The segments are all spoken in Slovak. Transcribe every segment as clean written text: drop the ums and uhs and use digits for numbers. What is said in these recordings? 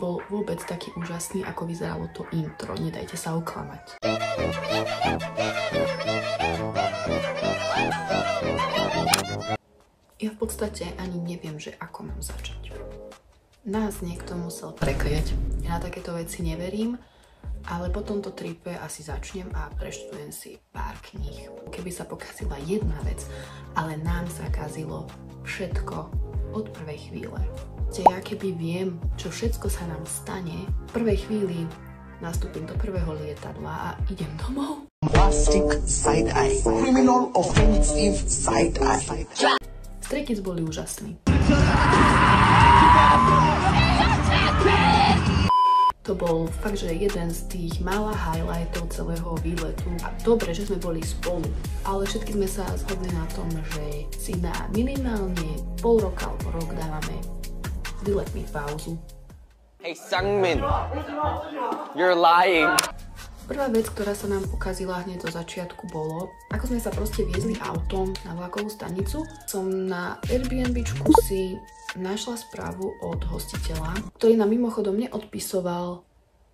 nebol vôbec taký úžasný, ako vyzeralo to intro. Nedajte sa oklamať. Ja v podstate ani neviem, že ako mám začať. Nás niekto musel prekliať. Ja na takéto veci neverím, ale po tomto tripe asi začnem a preštudujem si pár kníh. Keby sa pokazila jedna vec, ale nám sa kazilo všetko od prvej chvíle. Ja keby viem, čo všetko sa nám stane, v prvej chvíli nastúpim do prvého lietadla a idem domov. Plastic side eye. Criminal offensive side eye. Stray Kids boli úžasní. To bol fakt, že jeden z tých mála highlightov celého výletu. A dobre, že sme boli spolu, ale všetky sme sa zhodli na tom, že si na minimálne pol roka alebo rok dávame s výletmi pauzu. Hey Sungmin, you're lying. Prvá vec, ktorá sa nám pokazila hneď do začiatku bolo, ako sme sa proste viezli autom na vlakovú stanicu, som na Airbnbčku si našla správu od hostiteľa, ktorý nám mimochodom neodpisoval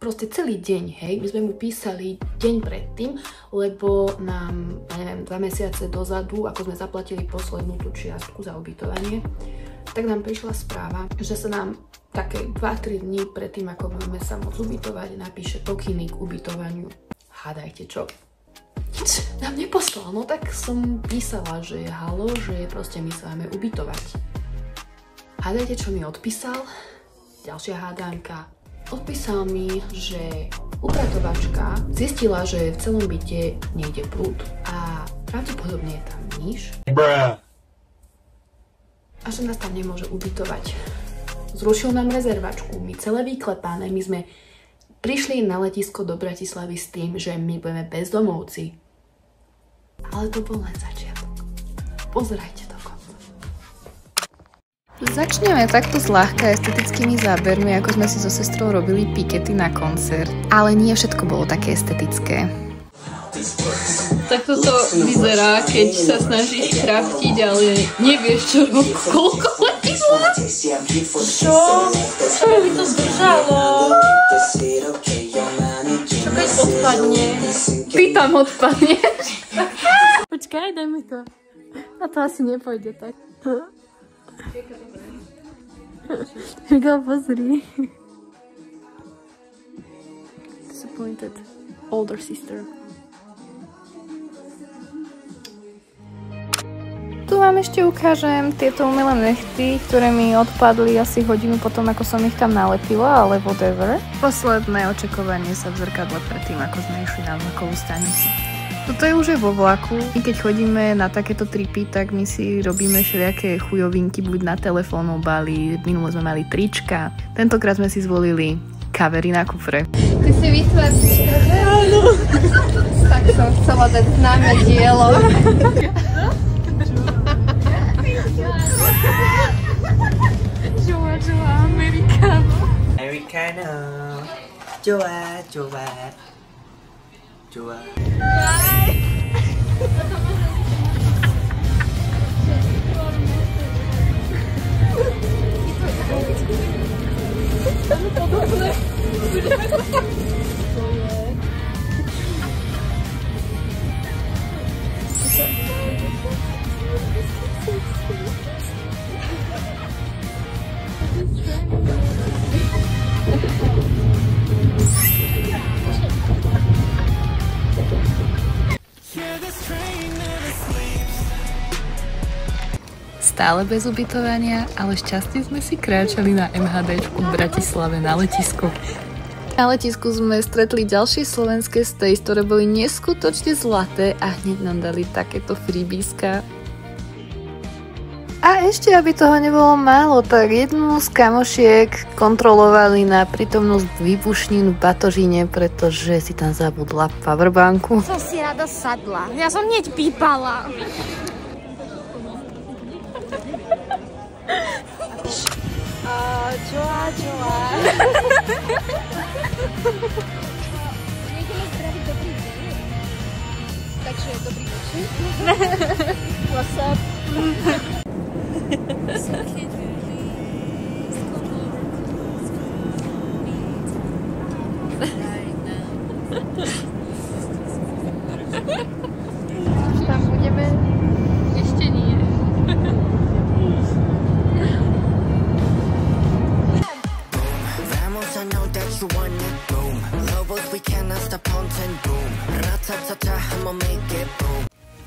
proste celý deň, hej. My sme mu písali deň predtým, lebo nám, ja neviem, 2 mesiace dozadu, ako sme zaplatili poslednú tú čiastku za ubytovanie, tak nám prišla správa, že sa nám také 2-3 dní predtým, ako budeme sa môcť ubytovať, napíše pokyny k ubytovaniu. Hádajte čo? Nič nám neposlal, no tak som písala, že halo, že proste my sa máme ubytovať. Hádajte, čo mi odpísal? Ďalšia hádánka. Odpísal mi, že upratovačka zistila, že v celom byte nejde prúd a pravdepodobne je tam níž. A že nás tam nemôže ubytovať. Zrušil nám rezervačku, my celé vyklepané, my sme prišli na letisko do Bratislavy s tým, že my budeme bezdomovci. Ale to bol len začiatok. Pozerajte do konca. Začneme takto zľahka estetickými zábermi, ako sme si so sestrou robili pikety na koncert. Ale nie všetko bolo také estetické. Takto to vyzerá, keď sa snažíš kraftiť, ale nevieš čo robiť. Koľko letidla? Čo? Čo by to zdržalo? Čo keď odpadne? Pýtam, odpadne. Počkaj, daj mi to. A to asi nepôjde tak. Mika, pozri. Disappointed older sister. Tu vám ešte ukážem tieto umelé nechty, ktoré mi odpadli asi hodinu potom, ako som ich tam nalepila, ale whatever. Posledné očakovanie sa v zrkadle predtým, ako sme išli na vlakovú stanicu. Toto je už vo vlaku. My keď chodíme na takéto tripy, tak my si robíme všelijaké chujovinky, buď na telefón, obali, minule sme mali trička. Tentokrát sme si zvolili kavery na kufre. Ty si výtvarníčka, že? Áno. Tak som chcela dať známe dielo. Joa, americano. Americano. Joa. Stále bez ubytovania, ale šťastne sme si kráčali na MHDčku v Bratislave na letisku. Na letisku sme stretli ďalšie slovenské stays, ktoré boli neskutočne zlaté a hneď nám dali takéto freebieska. A ešte, aby toho nebolo málo, tak jednu z kamošiek kontrolovali na prítomnosť výbušnín v batožine, pretože si tam zabudla powerbanku. Som si rada sadla. Ja som hneď pípala. Joa. Nejdeme zdraviť dobrý deň. Takže dobrý večer. What's up?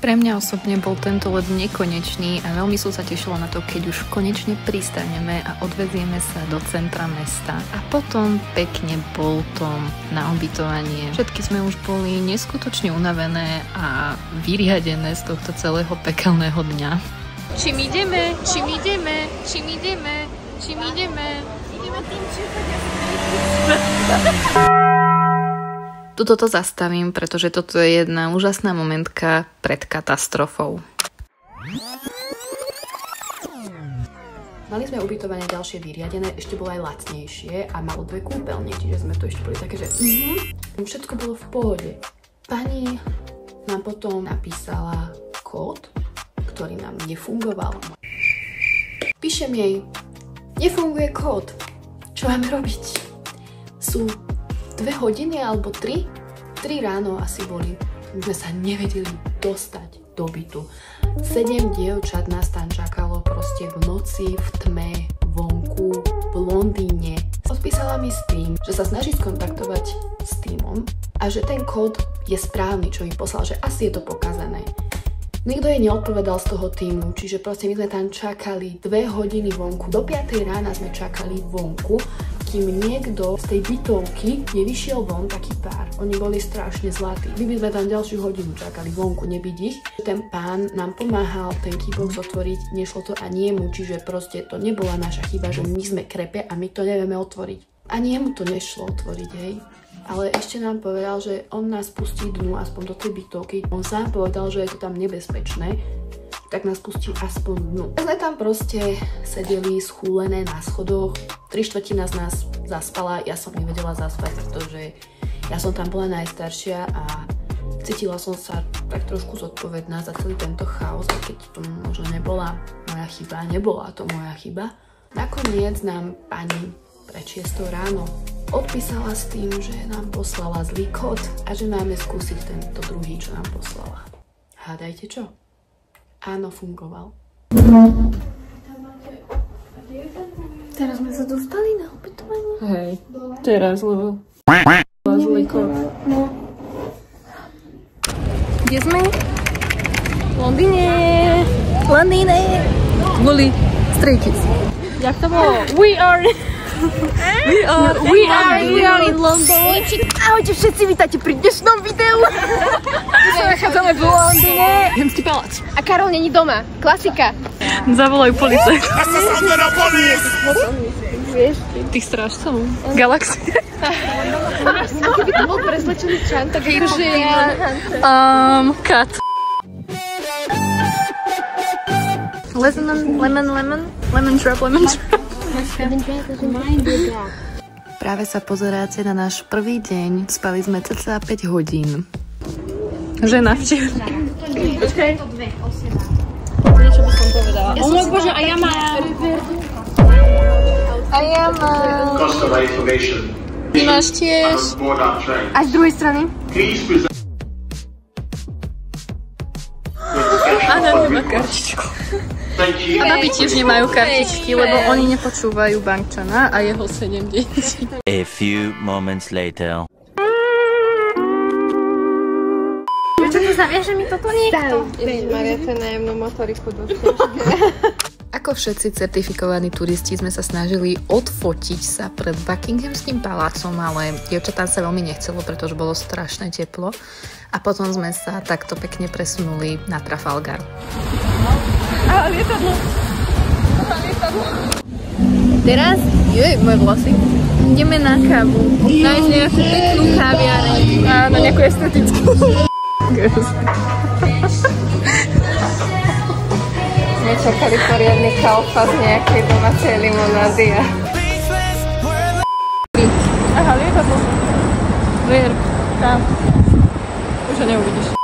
Pre mňa osobne bol tento let nekonečný a veľmi som sa tešila na to, keď už konečne pristaneme a odvezieme sa do centra mesta. A potom pekne Bolton na ubytovanie. Všetky sme už boli neskutočne unavené a vyriadené z tohto celého pekelného dňa. Čím ideme? Čím ideme? Čím ideme? Čím ideme? Ideme tým, čo Tuto to zastavím, pretože toto je jedna úžasná momentka pred katastrofou. Mali sme ubytovanie ďalšie vyriadené, ešte bolo aj lacnejšie a malo 2 kúpeľne, čiže sme to ešte boli také, že všetko bolo v pohode. Pani nám potom napísala kód, ktorý nám nefungoval. Píšem jej, nefunguje kód, čo máme robiť? Sú 2 hodiny alebo 3 ráno asi boli. My sme sa nevedeli dostať do bytu. 7 dievčat nás tam čakalo proste v noci, v tme, vonku, v Londýne. Odpísala mi s tým, že sa snaží skontaktovať s týmom a že ten kód je správny, čo im poslal, že asi je to pokazané. Nikto jej neodpovedal z toho týmu, čiže proste my sme tam čakali 2 hodiny vonku. Do 5 rána sme čakali vonku, kým niekto z tej bytovky nevyšiel von, taký pár. Oni boli strašne zlatí. My sme tam ďalšiu hodinu čakali vonku, nebyť ich. Ten pán nám pomáhal ten keybox otvoriť, nešlo to ani jemu, čiže proste to nebola naša chyba, že my sme krepe a my to nevieme otvoriť. Ani jemu to nešlo otvoriť, hej. Ale ešte nám povedal, že on nás pustí dnu aspoň do tej bytovky. On sám povedal, že je to tam nebezpečné, tak nás pustí aspoň dnu. Sme tam proste sedeli schúlené na schodoch, 3/4 z nás zaspala, ja som nevedela zaspať, pretože ja som tam bola najstaršia a cítila som sa tak trošku zodpovedná za celý tento chaos, keď to možno nebola moja chyba, nebola to moja chyba. Nakoniec nám pani pred 6 ráno odpísala s tým, že nám poslala zlý kód a že máme skúsiť tento druhý, čo nám poslala. Hádajte čo? Áno, fungoval. Teraz sme sa dostali na ubytovanie. Hej, teraz, lebo zlý kód. Kde sme? V Londýne! Londýne! Boli Stray Kids. Jak to bolo? We are in London. Ahojte všetci, vítajte pri dnešnom videu. Nachádzame v Londýne. Hemský palác. A Karol není doma. Klasika. Zavolajú policajt. Tých strážcov. Galaxie. Aký by to bol prezlečený čan, tak akože... Cut. Lemon drop. Práve sa pozeráte na náš prvý deň. Spali sme cca 5 hodín. Žena včera. Počkaj. Niečo by som povedala. O môj Bože, a ja mám. Ty máš tiež. A z druhej strany? Adam nemá kartičku. A babi tiež nemajú kartičky, lebo oni nepočúvajú Bankčana a jeho 7 detí. A few moments later. Prečo to zaviaže mi toto niekto? Maria, to je nájomnú motoriku do Ako všetci certifikovaní turisti sme sa snažili odfotiť sa pred Buckinghamským palácom, ale dievčatám sa veľmi nechcelo, pretože bolo strašné teplo. A potom sme sa takto pekne presunuli na Trafalgar. A lietadlo. Teraz, moje vlasy, ideme na kávu. Nájsť nejakú peknú kaviareň. A na nejakú estetickú. Sme čakali poriadny kalfa z nejakej domácej limonády a... Aha, lietadlo. Ver, tam. Už ho neuvidíš.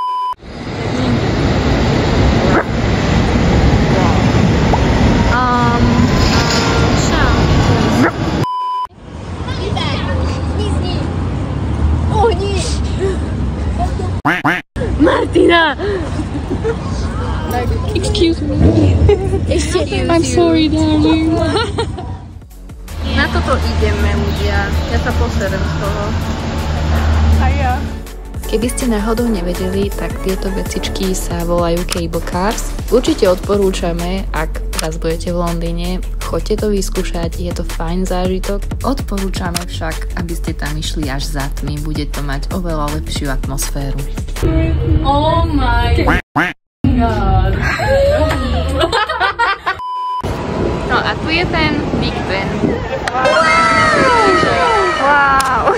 Martina! Excuse me. I'm sorry, darling. Na toto ideme, ľudia. Ja sa poserem z toho. A ja. Keby ste náhodou nevedeli, tak tieto vecičky sa volajú cable cars. Určite odporúčame, ak raz budete v Londýne, choďte to vyskúšať, je to fajn zážitok. Odporúčame však, aby ste tam išli až za tmy, bude to mať oveľa lepšiu atmosféru. Oh my god. No a tu je ten Big Ben. Wow.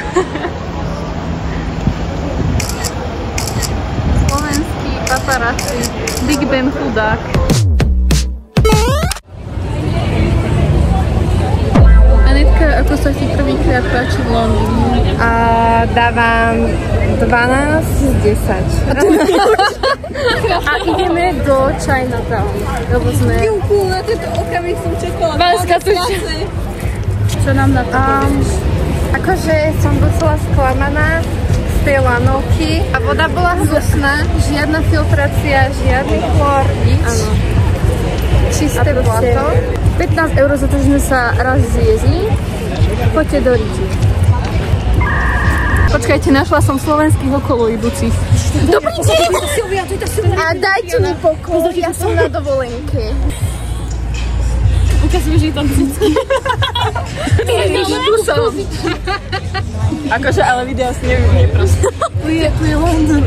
Slovenský paparazzi. Big Ben chudák. Anitka, ako sa ti prvýkrát páči v Londýne? Dávam 12 z 10. A ideme do Chinatown, lebo sme... Na tento okamih som čakala. Čo nám na to povieš? Akože som docela sklamaná z tej lanovky a voda bola hnusná, žiadna filtrácia, žiadny chlor, nič. Áno. Čisté blato. 15 € za to, že sme sa raz zviezli. Poďte do Riti. Počkajte, našla som slovenských okolo idúcich. Dobrý deň! A dajte mi pokoj, ja som na dovolenke. Ukazuješ jej tam cicky. Tu som. Akože, ale video si nevyužije proste. Tu je London.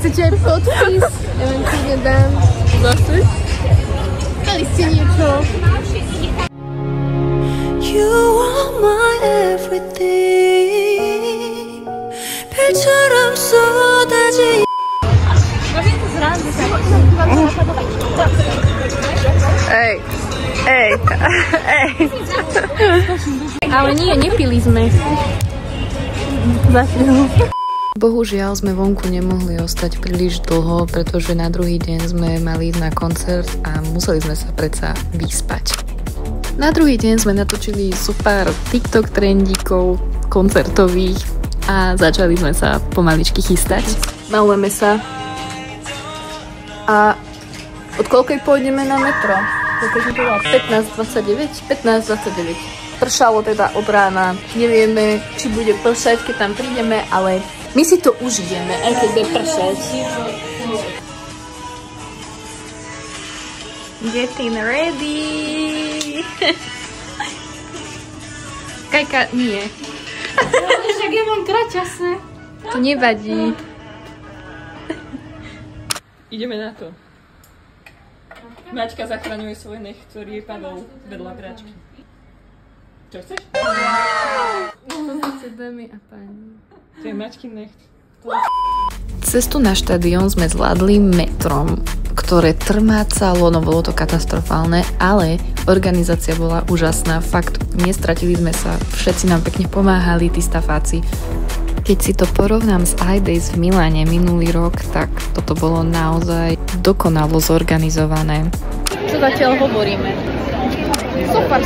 Chcete aj podpis? Ja vám kľudne dám. Zase? Dali ste niečo? You are my everything. 별처럼 쏟아지. Ej. Ale nie, nepili sme. Zatiaľ. Bohužiaľ sme vonku nemohli ostať príliš dlho, pretože na druhý deň sme mali ísť na koncert a museli sme sa predsa vyspať. Na druhý deň sme natočili super TikTok trendíkov koncertových a začali sme sa pomaličky chystať. Malujeme sa. A od koľkej pôjdeme na metro? 15:29? 15:29. Pršalo teda od rána. Nevieme, či bude pršať, keď tam prídeme, ale my si to užijeme, aj keď bude pršať. Getting ready. Kajka, nie. Však ja mám kraťase. To nevadí. Ideme na to. Maťka zachraňuje svoj nech, ktorý je padol vedľa práčky. Čo chceš? Dámy a páni. To je Maťkin nech. Cestu na štadión sme zvládli metrom, ktoré trmácalo, no bolo to katastrofálne, ale organizácia bola úžasná, fakt nestratili sme sa, všetci nám pekne pomáhali, tí stafáci. Keď si to porovnám s iDays v Miláne minulý rok, tak toto bolo naozaj dokonalo zorganizované. Čo zatiaľ hovoríme? Super.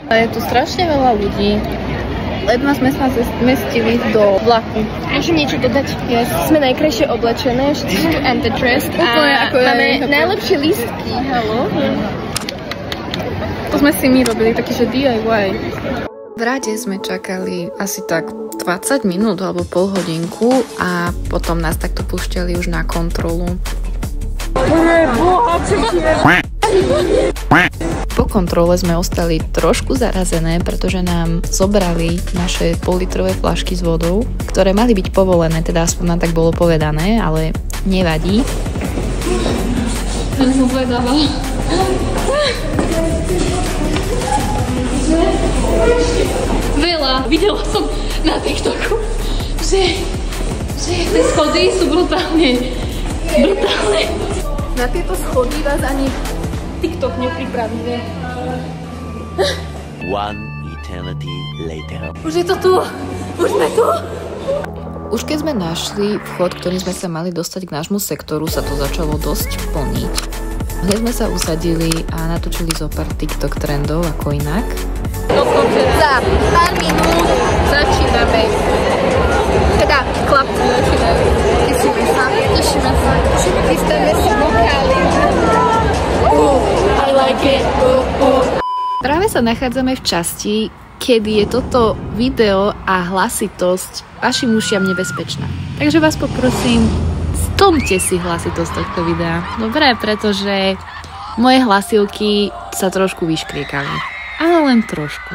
Je tu strašne veľa ľudí. Ledva sme sa zmestili do vlaku. Môžem niečo dodať? Yes. Sme najkrajšie oblečené, všetci sú underdressed a máme najlepšie lístky. Haló? To sme si my robili, taký, že DIY. V rade sme čakali asi tak 20 minút alebo pol hodinku a potom nás takto púšťali už na kontrolu. Po kontrole sme ostali trošku zarazené, pretože nám zobrali naše pol-litrové fľašky s vodou, ktoré mali byť povolené, teda aspoň nám tak bolo povedané, ale nevadí. Ten som povedala. Veľa. Videla som na TikToku, že tie schody sú brutálne. Na tieto schody vás ani TikTok nepripravuje. One eternity later. Už je to tu! Už sme tu! Už keď sme našli vchod, ktorým sme sa mali dostať k nášmu sektoru, sa to začalo dosť plniť. Hneď sme sa usadili a natočili zo pár TikTok trendov, ako inak. Za pár minút začíname. Teda chlapci začínajú. Tešíme sa. Chystáme si vokály. I like it. Práve sa nachádzame v časti, kedy je toto video a hlasitosť vašim ušiam nebezpečná. Takže vás poprosím, stlmte si hlasitosť tohto videa. Dobre, pretože moje hlasivky sa trošku vyškriekali. Ale len trošku.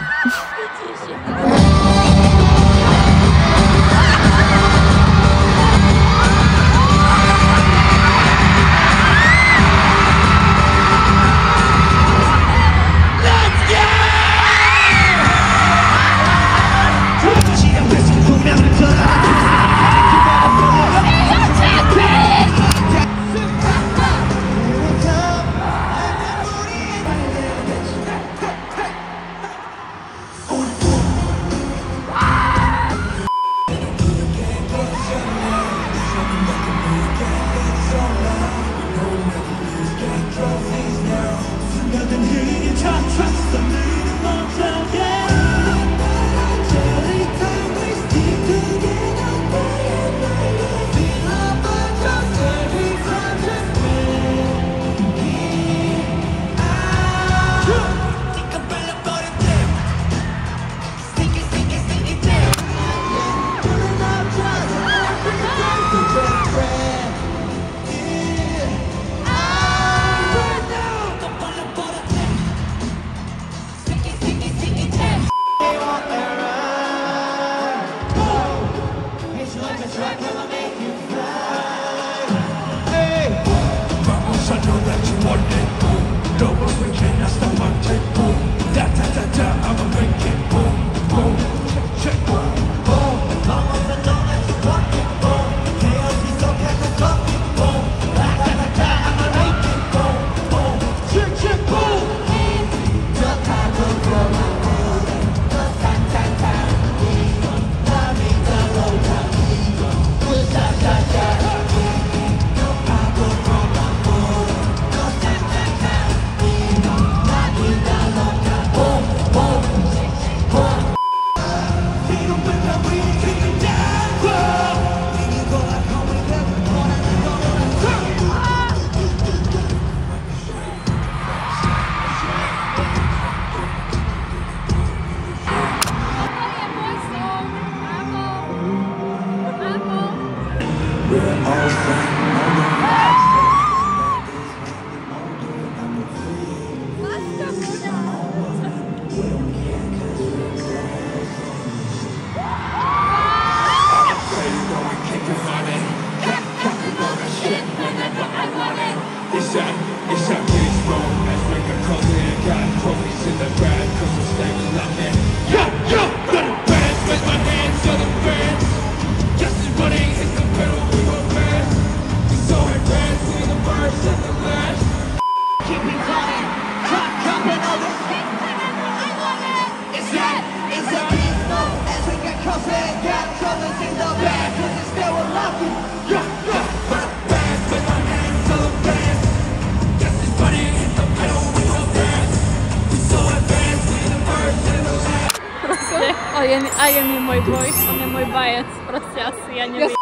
A je mi môj boj, on je môj bajec, proste asi, ja neviem.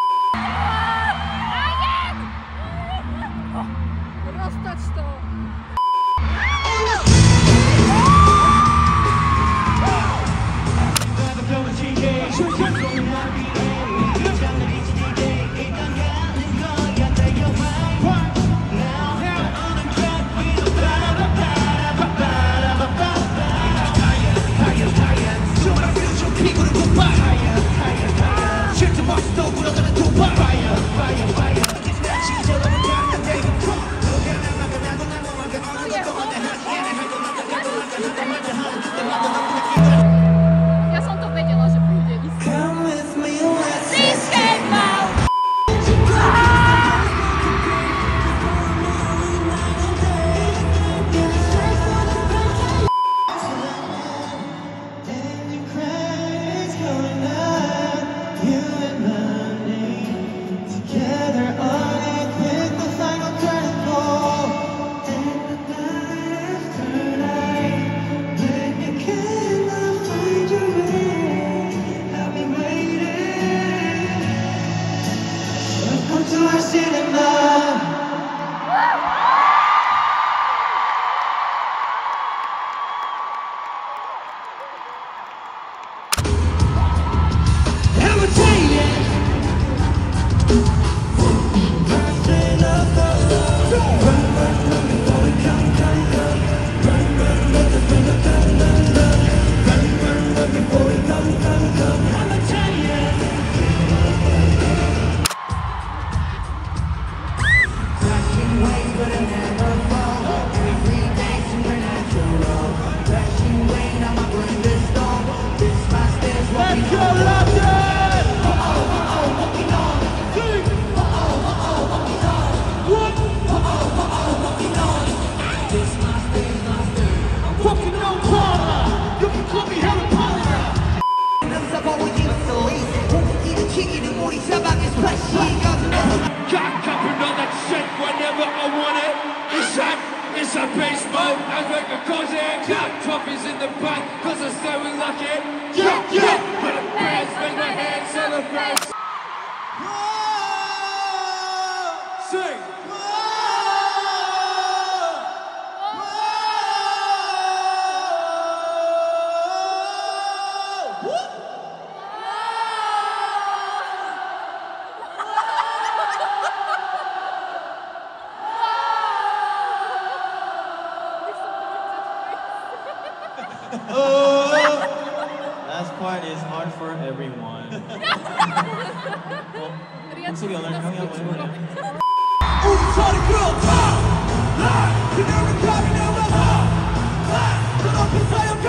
Roztač to! Shit to my stove, I pay smoke, I make a contact. Got trophies in the bank, cause I stay with lucky. Yeah, yeah. Put the bands, make my hands celebrate. Sing. Last part is hard for everyone. 목소리 오늘 형이 한번 해볼래요? 우리 소리 그렇다. 그녀를 가리려면 그 높은 사역을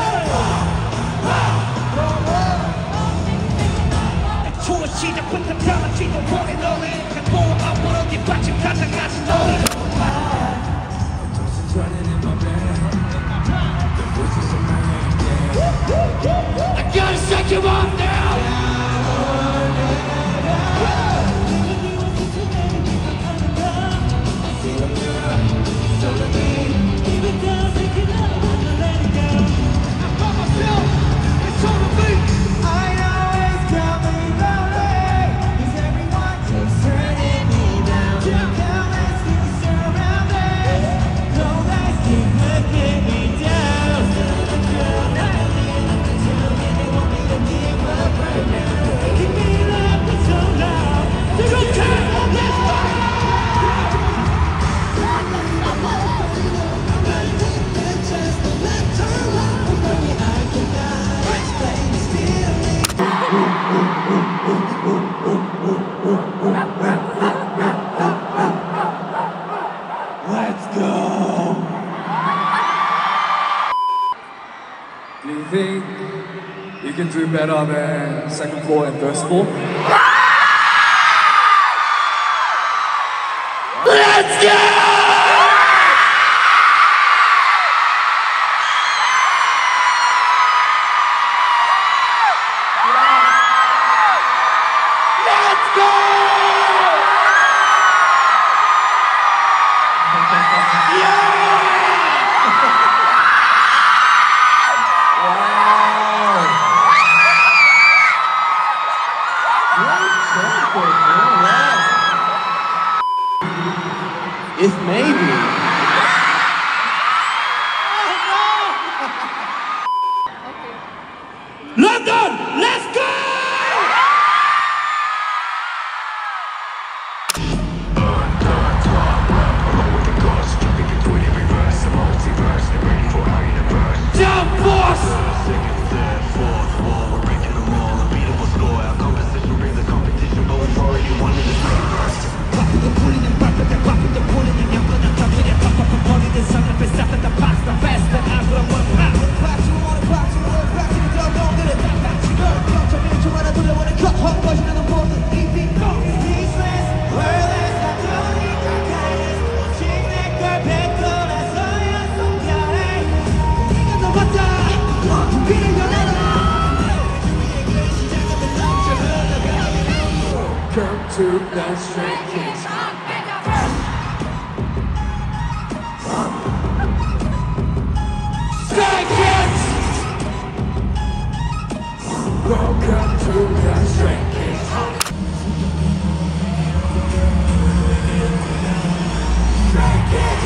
추워 시작부터 담았지도 못해 너는 보호 앞으로 뒷받침 가져가지 너는 I gotta shake you off now! Let's go! Do you think you can do better than second floor and first floor? Let's go! If maybe. London, let's go! Jump force! Come to the Stray Kids. Stray Kids! Welcome to the Stray Kids. Stray Kids!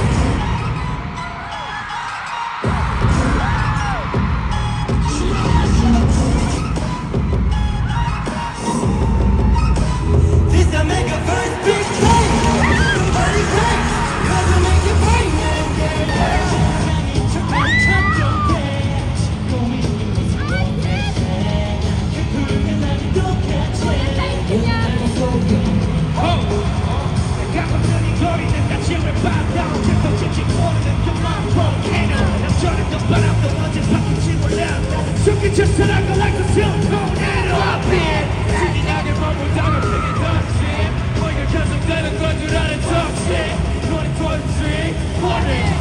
Just to like a silicone and up here. Sitting out your mom with dog, I'm thinking dumb shit. Like a cousin, then I'm going to run and talk shit. 2023, warning.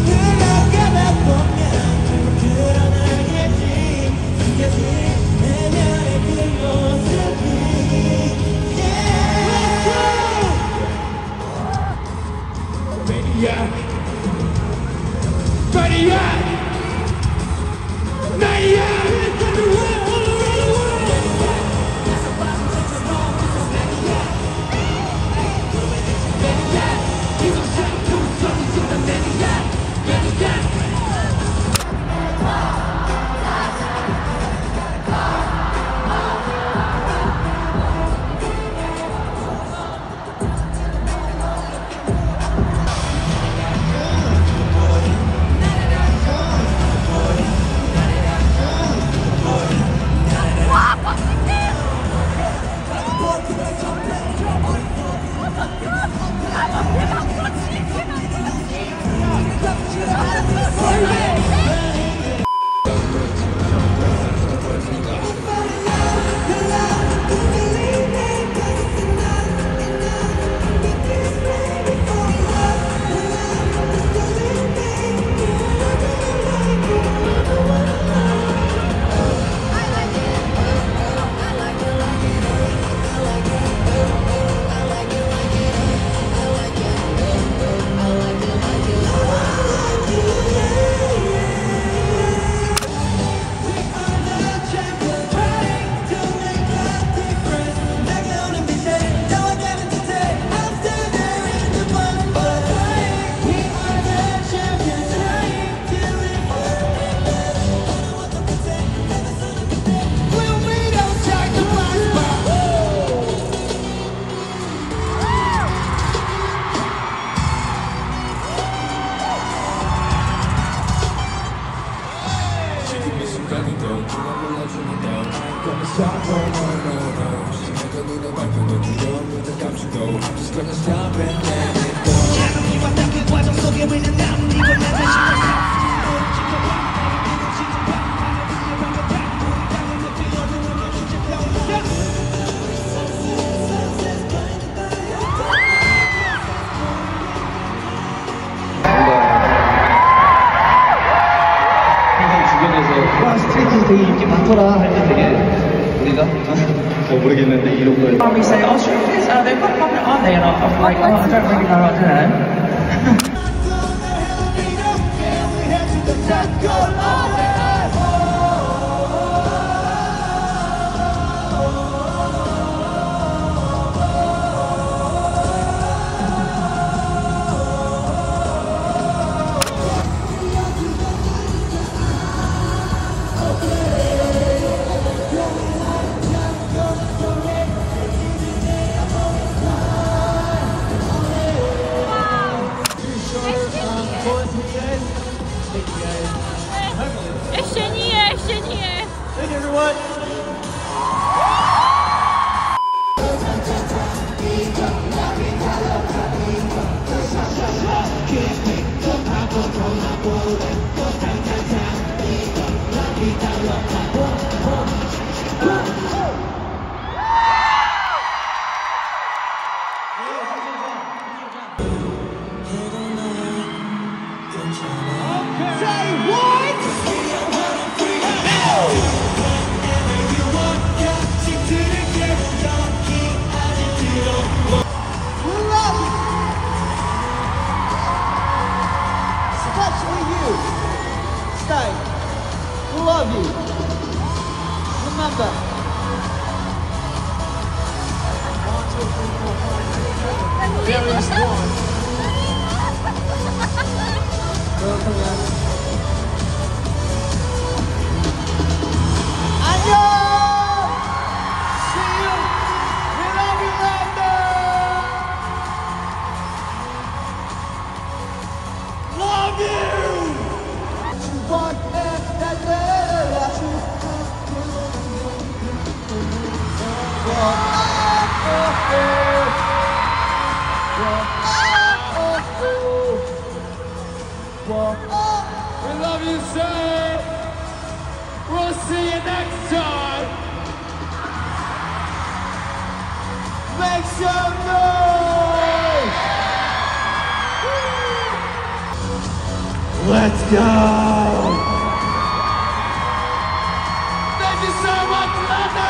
흘러가다 보면 gonna stop, no, She's never gonna back from what you done with the cops go. I'm just gonna stop and let it go. 자동이와 닦은 과정 속에 있는 나는 이걸 내 자신을 스트레이트에서 되게 인기 많더라 할 때 되게 우리가 잘 모르겠는데 이런 걸 Probably say, oh sure, please, they've got one on there, and I'm like, oh, I don't really know what to do. Jeszcze nie! Thank you, everyone! We love you. Remember. 1, 2, 3, 4. Various one. 안녕. See you. We love you, London. Love you. We love you, sir. We'll see you next time. Make some noise. Let's go. Thank you so much, London.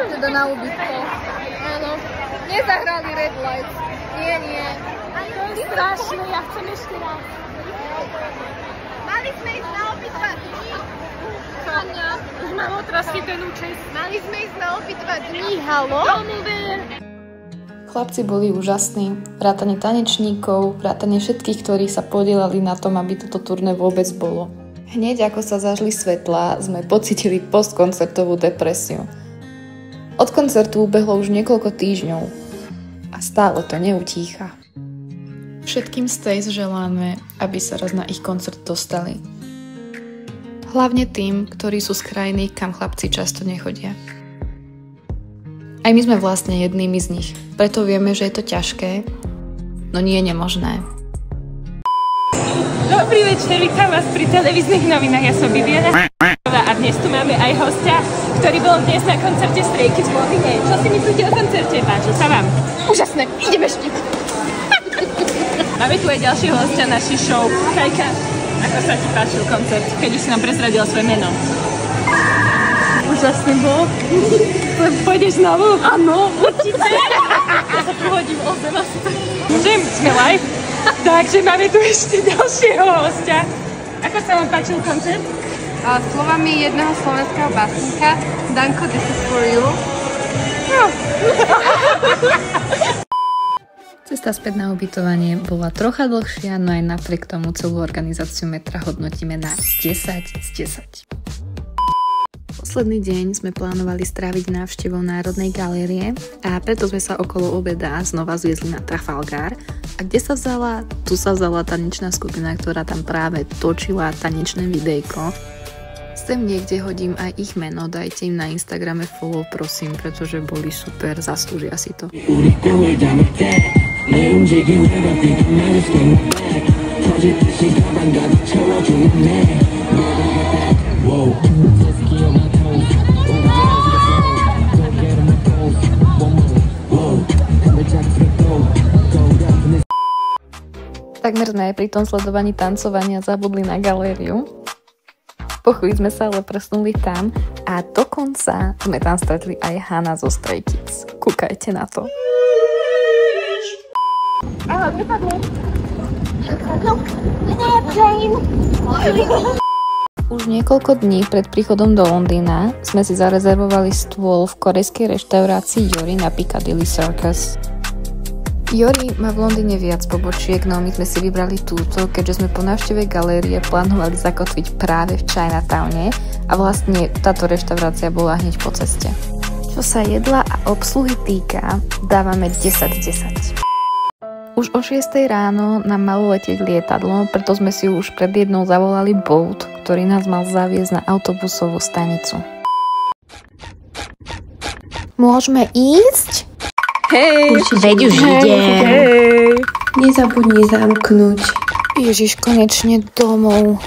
Teda na ubytko. Áno. Nezahrali Red Lights. Nie. To je strašné, ja chcem ešte raz. Mali sme ísť na obidva dní. Ania, už mám otrasky ten účes. Mali sme ísť na obidva dní, halo? Chlapci boli úžasní, vrátane tanečníkov, vrátane všetkých, ktorí sa podielali na tom, aby toto turné vôbec bolo. Hneď ako sa zažli svetlá, sme pocítili postkoncertovú depresiu. Od koncertu ubehlo už niekoľko týždňov a stále to neutícha. Všetkým Stays želáme, aby sa raz na ich koncert dostali. Hlavne tým, ktorí sú z krajiny, kam chlapci často nechodia. Aj my sme vlastne jednými z nich, preto vieme, že je to ťažké, no nie je nemožné. Dobrý večer, vítam vás pri televíznych novinách, ja som Viviana a dnes tu máme aj hostia, ktorý bol dnes na koncerte Stray Kids v Londýne. Čo si myslíte o koncerte? Páči sa vám? Úžasné, ideme špiť! Máme tu aj ďalšieho hostia našej show. Kajka, ako sa ti páčil koncert, keď si nám prezradila svoje meno? Úžasný bol. Pôjdeš znovu? Áno, určite. Ja sa pohodím o zem asi tak. Môžem? Sme live? Takže máme tu ešte ďalšieho hostia. Ako sa vám páčil koncert? Slovami jedného slovenského básnika. Danko, this is for you. Cesta späť na ubytovanie bola trocha dlhšia, no aj napriek tomu celú organizáciu metra hodnotíme na 10 z 10. Posledný deň sme plánovali stráviť návštevou Národnej galérie a preto sme sa okolo obeda znova zviezli na Trafalgar. A kde sa vzala? Tu sa vzala tanečná skupina, ktorá tam práve točila tanečné videjko. Sem niekde hodím aj ich meno, dajte im na Instagrame follow, prosím, pretože boli super, zaslúžia si to. Takmer sme aj pri tom sledovaní tancovania zabudli na galériu. Po chvíli sme sa ale presnuli tam a dokonca sme tam stretli aj Hana zo Stray Kids. Kúkajte na to. Už niekoľko dní pred príchodom do Londýna sme si zarezervovali stôl v korejskej reštaurácii Yori na Piccadilly Circus. Yori má v Londýne viac pobočiek, no my sme si vybrali túto, keďže sme po návšteve galérie plánovali zakotviť práve v Chinatowne a vlastne táto reštaurácia bola hneď po ceste. Čo sa jedla a obsluhy týka, dávame 10 z 10. Už o 6 ráno nám malo letieť lietadlo, preto sme si už pred jednou zavolali Bolt, ktorý nás mal zaviesť na autobusovú stanicu. Môžeme ísť? Hej, veď už idem. Hej. Nezabudni zamknúť. Ježiš, konečne domov.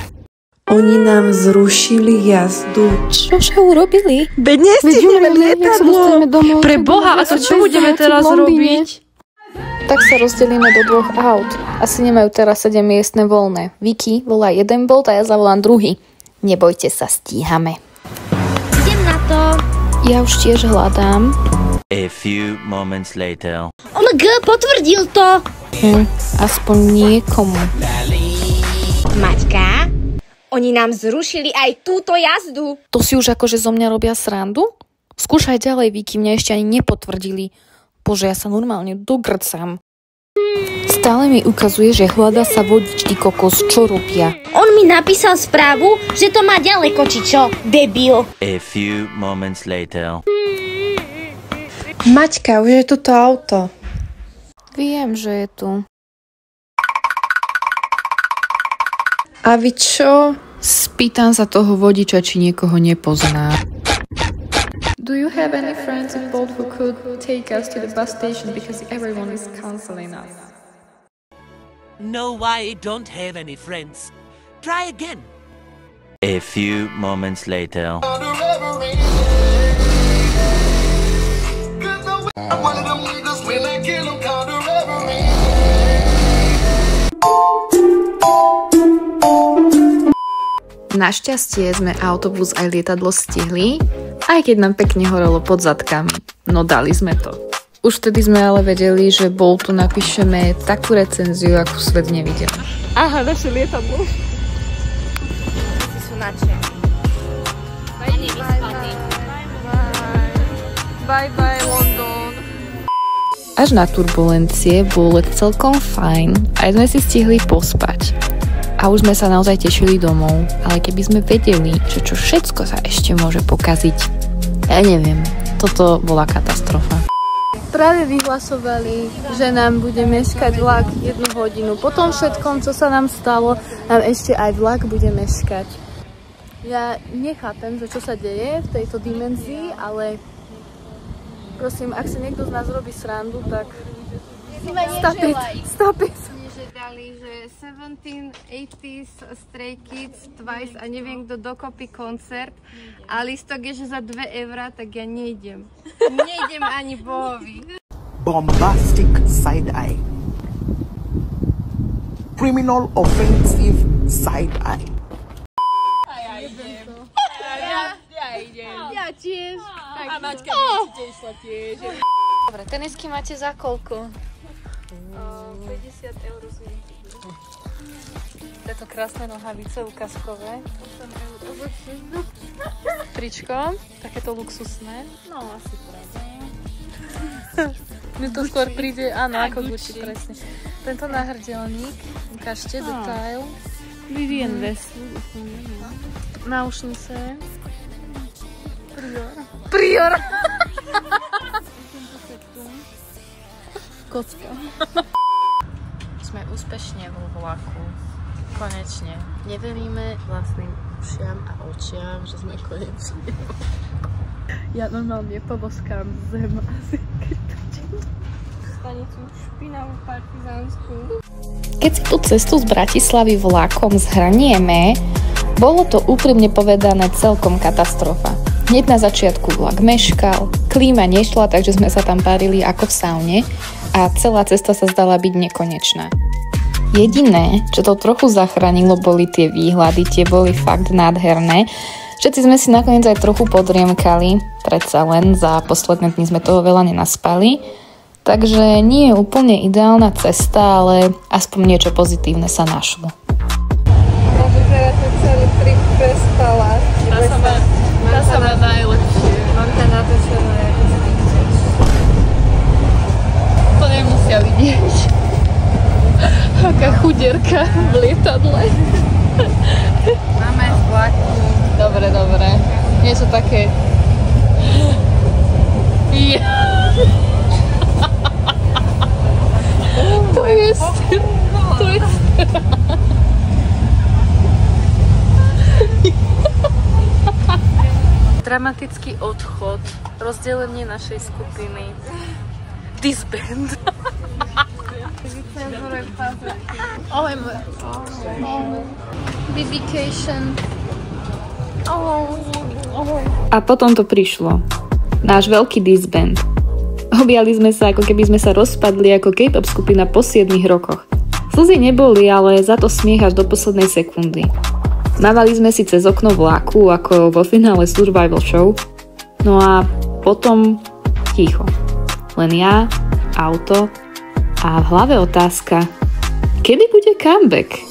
Oni nám zrušili jazdu. Čože urobili? Veď nestihneme lietadlo. Pre Boha, a to čo budeme teraz robiť? Tak sa rozdelíme do dvoch aut. Asi nemajú teraz 7 miestne voľné. Vicky volá jeden Bolt a ja zavolám druhý. Nebojte sa, stíhame. Idem na to. Ja už tiež hľadám. A few moments later. Oh my god, potvrdil to. Aspoň niekomu. Maťka, oni nám zrušili aj túto jazdu. To si už akože zo mňa robia srandu? Skúšaj ďalej, Vicky, mňa ešte ani nepotvrdili. Bože, ja sa normálne dogrcam. Stále mi ukazuje, že hľadá sa vodič, ty kokos, čo robia? On mi napísal správu, že to má ďaleko, či čo? Debil. A few moments later. Maťka, už je tu to auto. Viem, že je tu. A vy čo? Spýtam sa toho vodiča, či niekoho nepozná. Do you have any friends in Bolt who could take us to the bus station because everyone is canceling us? No, I don't have any friends. Try again. A few moments later. Našťastie sme autobus aj lietadlo stihli, aj keď nám pekne horelo pod zadkami. No dali sme to. Už vtedy sme ale vedeli, že Boltu napíšeme takú recenziu, akú svet nevidel. Aha, naše lietadlo. Sú nadšení. Bye bye London. Až na turbulencie bol let celkom fajn, aj sme si stihli pospať. A už sme sa naozaj tešili domov, ale keby sme vedeli, že čo všetko sa ešte môže pokaziť, ja neviem, toto bola katastrofa. Práve vyhlasovali, že nám bude meškať vlak 1 hodinu. Po tom všetkom, čo sa nám stalo, nám ešte aj vlak bude meškať. Ja nechápem, že čo sa deje v tejto dimenzii, ale prosím, ak si niekto z nás robí srandu, tak stop it. Dali, že 17, 80s, Stray Kids, Twice a neviem kto dokopy koncert a listok je, že za 2 eurá, tak ja nejdem. Nejdem ani bohovi. Bombastic side-eye. Criminal offensive side-eye. Ja idem. Ja tiež. A Maťka by určite išla tiež. Dobre, tenisky máte za koľko? 50 eur z nich. Tieto krásne nohavice ukazkové. 8 eur. Tričko, takéto luxusné. No, asi pravda. Mi to skôr príde, áno, ako Gucci, presne. Tento náhrdelník, ukážte detail. Vivienne Westwood. Náušnice. Prior. Kocka. Sme úspešne vo vlaku. Konečne. Neveríme vlastným ušiam a očiam, že sme konečne. Ja normálne poboskám zem asi keď stanicu špinavú partizánsku. Keď si tú cestu z Bratislavy vlakom zhrnieme, bolo to úprimne povedané celkom katastrofa. Hneď na začiatku vlak meškal, klíma nešla, takže sme sa tam parili ako v saune a celá cesta sa zdala byť nekonečná. Jediné, čo to trochu zachránilo, boli tie výhľady, tie boli fakt nádherné. Všetci sme si nakoniec aj trochu podriemkali, predsa len za posledné dni sme toho veľa nenaspali. Takže nie je úplne ideálna cesta, ale aspoň niečo pozitívne sa našlo. Môžem teraz celý trip prespala. Dá sa ma najlepšie. Mám ťa natočené ako stíčeš. To nemusia vidieť. Aká chudierka v lietadle. Máme z vlaku. Dobre. Niečo také. To je dramatický odchod, rozdelenie našej skupiny. Disband. Vacation. A potom to prišlo. Náš veľký disband. Objali sme sa, ako keby sme sa rozpadli ako K-pop skupina po 7 rokoch. Slzy neboli, ale za to smiech až do poslednej sekundy. Mávali sme si cez okno vlaku, ako vo finále Survival Show. No a potom ticho. Len ja, auto a v hlave otázka, kedy bude comeback?